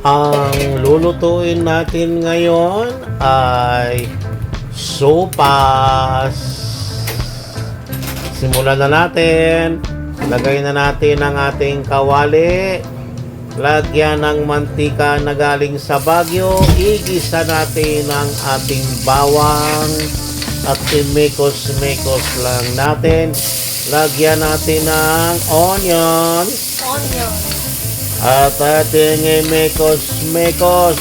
Ang lulutuin natin ngayon ay sopas. Simulan na natin. Lagay na natin ang ating kawali. Lagyan ng mantika na galing sa Baguio. Igisa natin ang ating bawang at imekos-mekos lang natin. Lagyan natin ng onion. At ating imekos-mekos.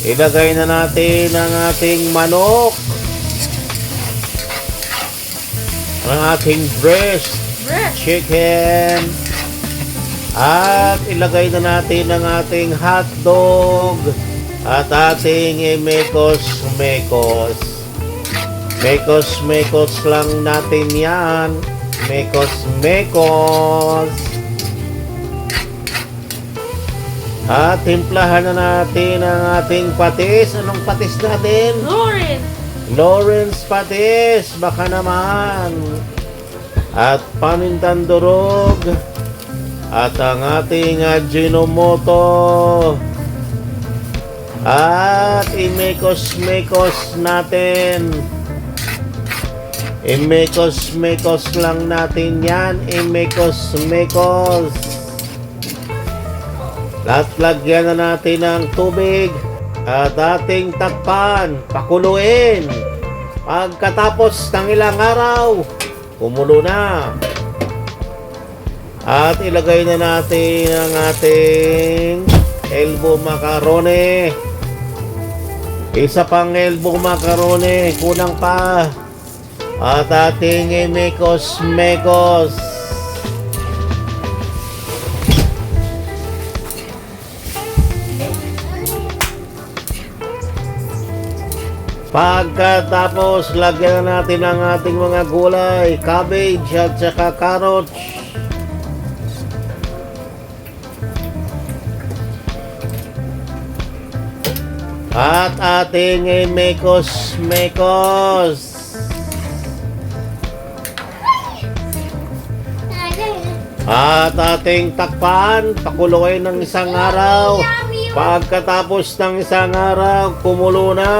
Ilagay na natin ang ating manok. Ang ating breast chicken. At ilagay na natin ang ating hotdog. At ating imekos-mekos. Mekos-mekos lang natin yan. Mekos-mekos. At timplahan na natin ang ating patis. Anong patis natin? Lawrence patis. Baka naman. At pamintang durog. At ang ating Ajinomoto. At imekos-mekos natin. Imekos-mekos lang natin yan. Imekos-mekos. At lagyan na natin ng tubig at ating takpan, pakuluin. Pagkatapos ng ilang araw, kumulo na. At ilagay na natin ang ating elbow macaroni. Isa pang elbow macaroni, kulang pa. At ating imekos-mekos. Pagkatapos, lagyan na natin ang ating mga gulay, cabbage at saka carrots. At ating imekos-mekos. At ating takpan, pakuluin ng isang araw. Pagkatapos ng isang araw, kumulo na.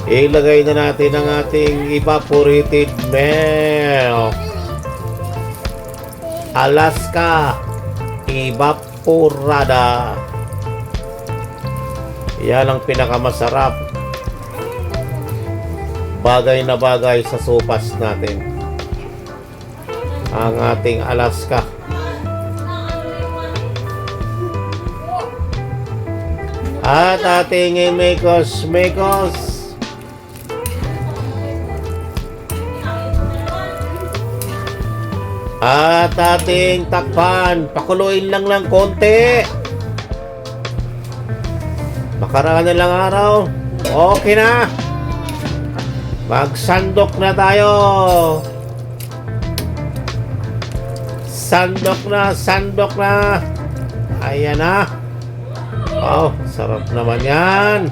Ilagay na natin ang ating evaporated milk. Alaska Evaporada. Yan ang pinakamasarap. Bagay na bagay sa sopas natin. Ang ating Alaska. At ating imekos-mekos. At ating takpan, pakuluin lang konti. Makaraan na lang araw. Okay na. Magsandok na tayo. Sandok na. Ayan na. Oh, sarap naman yan.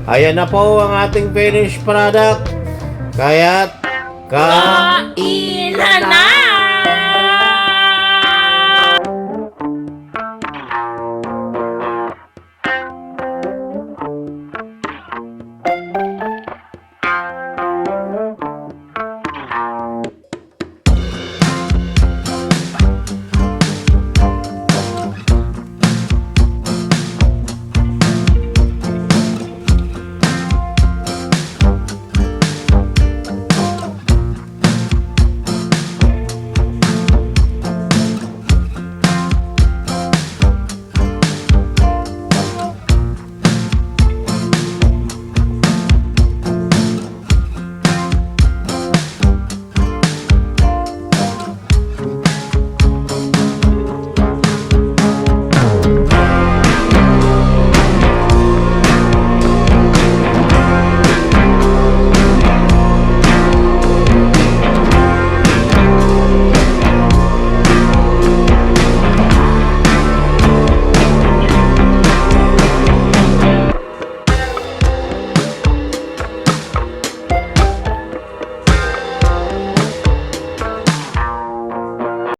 Ayan na po ang ating finished product. Kaya't Kainan na!